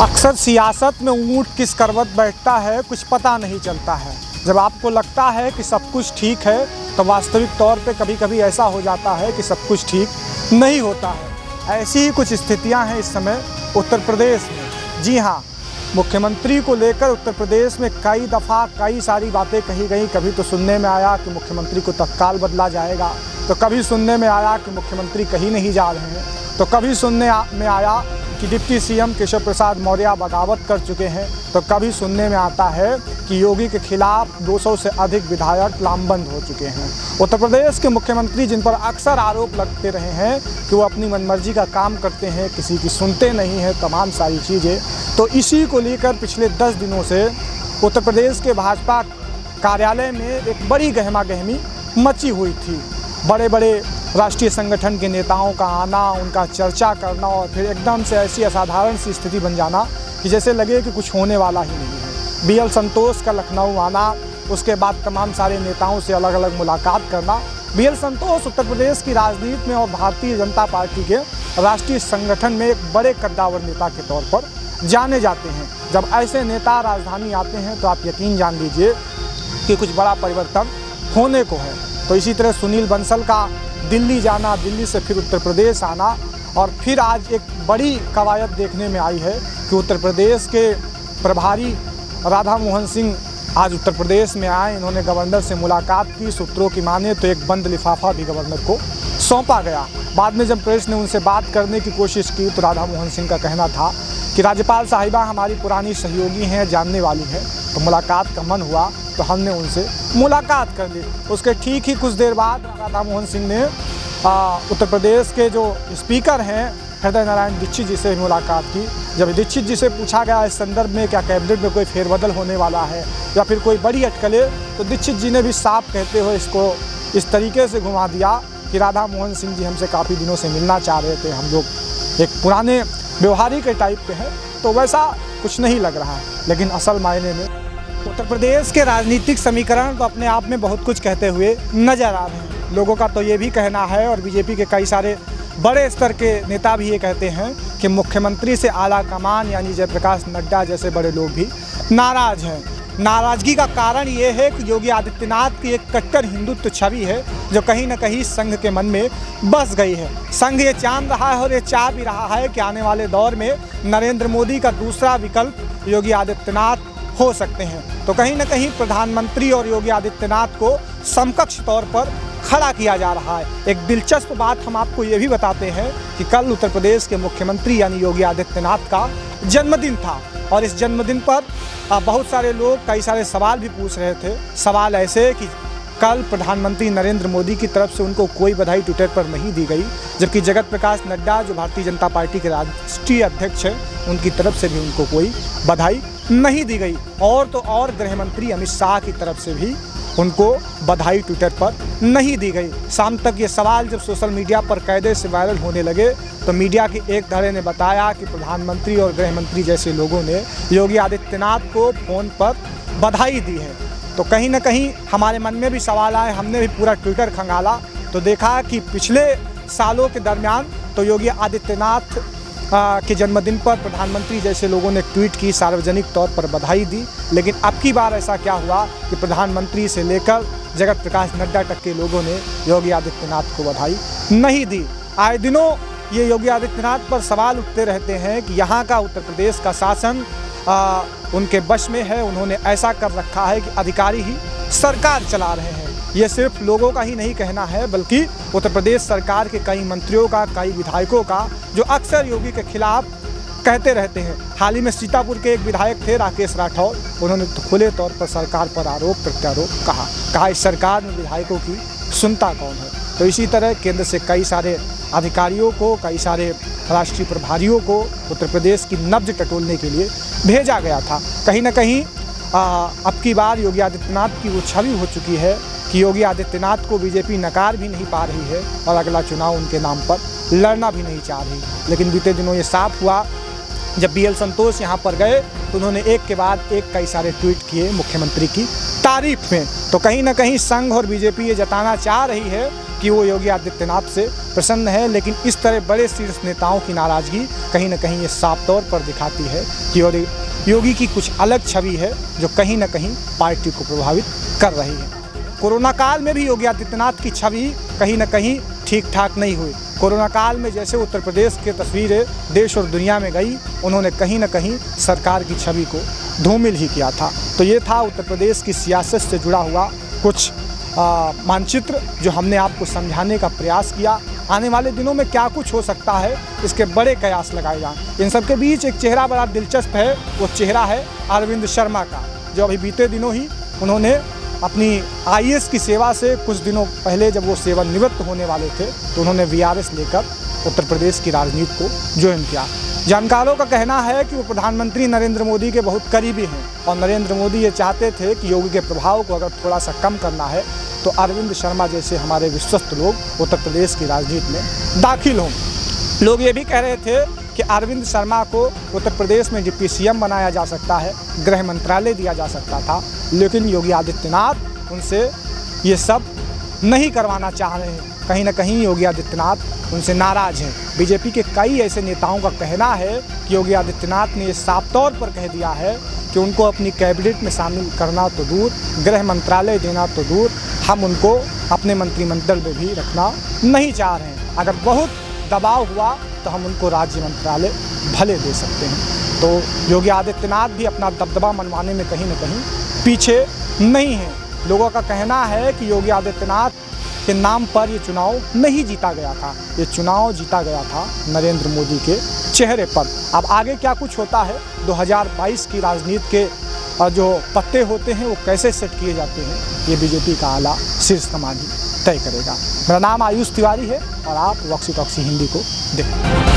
अक्सर सियासत में ऊँट किस करवट बैठता है कुछ पता नहीं चलता है। जब आपको लगता है कि सब कुछ ठीक है तो वास्तविक तौर पे कभी कभी ऐसा हो जाता है कि सब कुछ ठीक नहीं होता है। ऐसी ही कुछ स्थितियां हैं इस समय उत्तर प्रदेश में। जी हाँ, मुख्यमंत्री को लेकर उत्तर प्रदेश में कई दफ़ा कई सारी बातें कही गई। कभी तो सुनने में आया कि मुख्यमंत्री को तत्काल बदला जाएगा, तो कभी सुनने में आया कि मुख्यमंत्री कहीं नहीं जा रहे हैं, तो कभी सुनने में आया कि डिप्टी सीएम केशव प्रसाद मौर्य बगावत कर चुके हैं, तो कभी सुनने में आता है कि योगी के खिलाफ 200 से अधिक विधायक लामबंद हो चुके हैं। उत्तर प्रदेश के मुख्यमंत्री जिन पर अक्सर आरोप लगते रहे हैं कि वो अपनी मनमर्जी का काम करते हैं, किसी की सुनते नहीं हैं, तमाम सारी चीज़ें, तो इसी को लेकर पिछले 10 दिनों से उत्तर प्रदेश के भाजपा कार्यालय में एक बड़ी गहमा गहमी मची हुई थी। बड़े बड़े राष्ट्रीय संगठन के नेताओं का आना, उनका चर्चा करना और फिर एकदम से ऐसी असाधारण सी स्थिति बन जाना कि जैसे लगे कि कुछ होने वाला ही नहीं है। बीएल संतोष का लखनऊ आना, उसके बाद तमाम सारे नेताओं से अलग अलग मुलाकात करना। बीएल संतोष उत्तर प्रदेश की राजनीति में और भारतीय जनता पार्टी के राष्ट्रीय संगठन में एक बड़े कद्दावर नेता के तौर पर जाने जाते हैं। जब ऐसे नेता राजधानी आते हैं तो आप यकीन जान लीजिए कि कुछ बड़ा परिवर्तन होने को है। तो इसी तरह सुनील बंसल का दिल्ली जाना, दिल्ली से फिर उत्तर प्रदेश आना, और फिर आज एक बड़ी कवायद देखने में आई है कि उत्तर प्रदेश के प्रभारी राधा मोहन सिंह आज उत्तर प्रदेश में आए। इन्होंने गवर्नर से मुलाकात की। सूत्रों की माने तो एक बंद लिफाफा भी गवर्नर को सौंपा गया। बाद में जब प्रेस ने उनसे बात करने की कोशिश की तो राधा मोहन सिंह का कहना था कि राज्यपाल साहिबा हमारी पुरानी सहयोगी हैं, जानने वाली हैं, तो मुलाकात का मन हुआ तो हमने उनसे मुलाकात कर ली। उसके ठीक ही कुछ देर बाद राधा मोहन सिंह ने उत्तर प्रदेश के जो स्पीकर हैं हृदय नारायण दीक्षित जी से मुलाकात की। जब दीक्षित जी से पूछा गया इस संदर्भ में क्या कैबिनेट में कोई फेरबदल होने वाला है या फिर कोई बड़ी अटकलें, तो दीक्षित जी ने भी साफ कहते हुए इसको इस तरीके से घुमा दिया कि राधा मोहन सिंह जी हमसे काफ़ी दिनों से मिलना चाह रहे थे, हम लोग एक पुराने व्यवहारिक के टाइप पे हैं, तो वैसा कुछ नहीं लग रहा है। लेकिन असल मायने में उत्तर प्रदेश के राजनीतिक समीकरण तो अपने आप में बहुत कुछ कहते हुए नजर आ रहे हैं। लोगों का तो ये भी कहना है और बीजेपी के कई सारे बड़े स्तर के नेता भी ये कहते हैं कि मुख्यमंत्री से आला कमान यानी जयप्रकाश नड्डा जैसे बड़े लोग भी नाराज़ हैं। नाराज़गी का कारण ये है कि योगी आदित्यनाथ की एक कट्टर हिंदुत्व छवि है जो कहीं ना कहीं संघ के मन में बस गई है। संघ ये जान रहा है और ये चाह भी रहा है कि आने वाले दौर में नरेंद्र मोदी का दूसरा विकल्प योगी आदित्यनाथ हो सकते हैं। तो कहीं ना कहीं प्रधानमंत्री और योगी आदित्यनाथ को समकक्ष तौर पर खड़ा किया जा रहा है। एक दिलचस्प बात हम आपको ये भी बताते हैं कि कल उत्तर प्रदेश के मुख्यमंत्री यानी योगी आदित्यनाथ का जन्मदिन था और इस जन्मदिन पर बहुत सारे लोग कई सारे सवाल भी पूछ रहे थे। सवाल ऐसे कि कल प्रधानमंत्री नरेंद्र मोदी की तरफ से उनको कोई बधाई ट्विटर पर नहीं दी गई, जबकि जगत प्रकाश नड्डा जो भारतीय जनता पार्टी के राष्ट्रीय अध्यक्ष हैं उनकी तरफ से भी उनको कोई बधाई नहीं दी गई। और तो और गृह मंत्री अमित शाह की तरफ से भी उनको बधाई ट्विटर पर नहीं दी गई। शाम तक ये सवाल जब सोशल मीडिया पर कायदे से वायरल होने लगे तो मीडिया के एक धड़े ने बताया कि प्रधानमंत्री और गृह मंत्री जैसे लोगों ने योगी आदित्यनाथ को फ़ोन पर बधाई दी है। तो कहीं ना कहीं हमारे मन में भी सवाल आए। हमने भी पूरा ट्विटर खंगाला तो देखा कि पिछले सालों के दरमियान तो योगी आदित्यनाथ के जन्मदिन पर प्रधानमंत्री जैसे लोगों ने ट्वीट की, सार्वजनिक तौर पर बधाई दी, लेकिन अब की बार ऐसा क्या हुआ कि प्रधानमंत्री से लेकर जगत प्रकाश नड्डा तक के लोगों ने योगी आदित्यनाथ को बधाई नहीं दी। आए दिनों ये योगी आदित्यनाथ पर सवाल उठते रहते हैं कि यहाँ का उत्तर प्रदेश का शासन उनके वश में है, उन्होंने ऐसा कर रखा है कि अधिकारी ही सरकार चला रहे हैं। ये सिर्फ लोगों का ही नहीं कहना है बल्कि उत्तर प्रदेश सरकार के कई मंत्रियों का, कई विधायकों का, जो अक्सर योगी के खिलाफ कहते रहते हैं। हाल ही में सीतापुर के एक विधायक थे राकेश राठौर, उन्होंने तो खुले तौर पर सरकार पर आरोप प्रत्यारोप कहा इस सरकार में विधायकों की सुनता कौन है। तो इसी तरह केंद्र से कई सारे अधिकारियों को, कई सारे राष्ट्रीय प्रभारियों को उत्तर प्रदेश की नब्ज टटोलने के लिए भेजा गया था। कहीं ना कहीं अब की बार योगी आदित्यनाथ की वो छवि हो चुकी है कि योगी आदित्यनाथ को बीजेपी नकार भी नहीं पा रही है और अगला चुनाव उनके नाम पर लड़ना भी नहीं चाह रही। लेकिन बीते दिनों ये साफ हुआ जब बीएल संतोष यहाँ पर गए तो उन्होंने एक के बाद एक कई सारे ट्वीट किए मुख्यमंत्री की तारीफ में। तो कहीं ना कहीं संघ और बीजेपी ये जताना चाह रही है कि वो योगी आदित्यनाथ से प्रसन्न है, लेकिन इस तरह बड़े शीर्ष नेताओं की नाराज़गी कहीं न कहीं ये साफ तौर पर दिखाती है कि योगी की कुछ अलग छवि है जो कहीं न कहीं पार्टी को प्रभावित कर रही है। कोरोना काल में भी योगी आदित्यनाथ की छवि कहीं न कहीं ठीक ठाक नहीं हुई। कोरोना काल में जैसे उत्तर प्रदेश की तस्वीरें देश और दुनिया में गई, उन्होंने कहीं न कहीं सरकार की छवि को धूमिल ही किया था। तो ये था उत्तर प्रदेश की सियासत से जुड़ा हुआ कुछ मानचित्र जो हमने आपको समझाने का प्रयास किया। आने वाले दिनों में क्या कुछ हो सकता है, इसके बड़े कयास लगाए जाएं। इन सब के बीच एक चेहरा बड़ा दिलचस्प है, वो चेहरा है अरविंद शर्मा का, जो अभी बीते दिनों ही उन्होंने अपनी IAS की सेवा से कुछ दिनों पहले जब वो सेवानिवृत्त होने वाले थे तो उन्होंने VRS लेकर उत्तर प्रदेश की राजनीति को ज्वाइन किया। जानकारों का कहना है कि वो प्रधानमंत्री नरेंद्र मोदी के बहुत करीबी हैं और नरेंद्र मोदी ये चाहते थे कि योगी के प्रभाव को अगर थोड़ा सा कम करना है तो अरविंद शर्मा जैसे हमारे विश्वस्त लोग उत्तर प्रदेश की राजनीति में दाखिल हों। लोग ये भी कह रहे थे कि अरविंद शर्मा को उत्तर प्रदेश में डिप्टी CM बनाया जा सकता है, गृह मंत्रालय दिया जा सकता था, लेकिन योगी आदित्यनाथ उनसे ये सब नहीं करवाना चाह रहे हैं। कहीं ना कहीं योगी आदित्यनाथ उनसे नाराज़ हैं। बीजेपी के कई ऐसे नेताओं का कहना है कि योगी आदित्यनाथ ने ये साफ तौर पर कह दिया है कि उनको अपनी कैबिनेट में शामिल करना तो दूर, गृह मंत्रालय देना तो दूर, हम उनको अपने मंत्रिमंडल में भी रखना नहीं चाह रहे हैं। अगर बहुत दबाव हुआ तो हम उनको राज्य मंत्रालय भले दे सकते हैं। तो योगी आदित्यनाथ भी अपना दबदबा मनवाने में कहीं न कहीं पीछे नहीं है। लोगों का कहना है कि योगी आदित्यनाथ के नाम पर ये चुनाव नहीं जीता गया था, ये चुनाव जीता गया था नरेंद्र मोदी के चेहरे पर। अब आगे क्या कुछ होता है, 2022 की राजनीति के जो पत्ते होते हैं वो कैसे सेट किए जाते हैं, ये बीजेपी का आला शीर्ष कमान ही तय करेगा। मेरा नाम आयुष तिवारी है और आप वॉक्सी टॉक्सी हिंदी को देखें।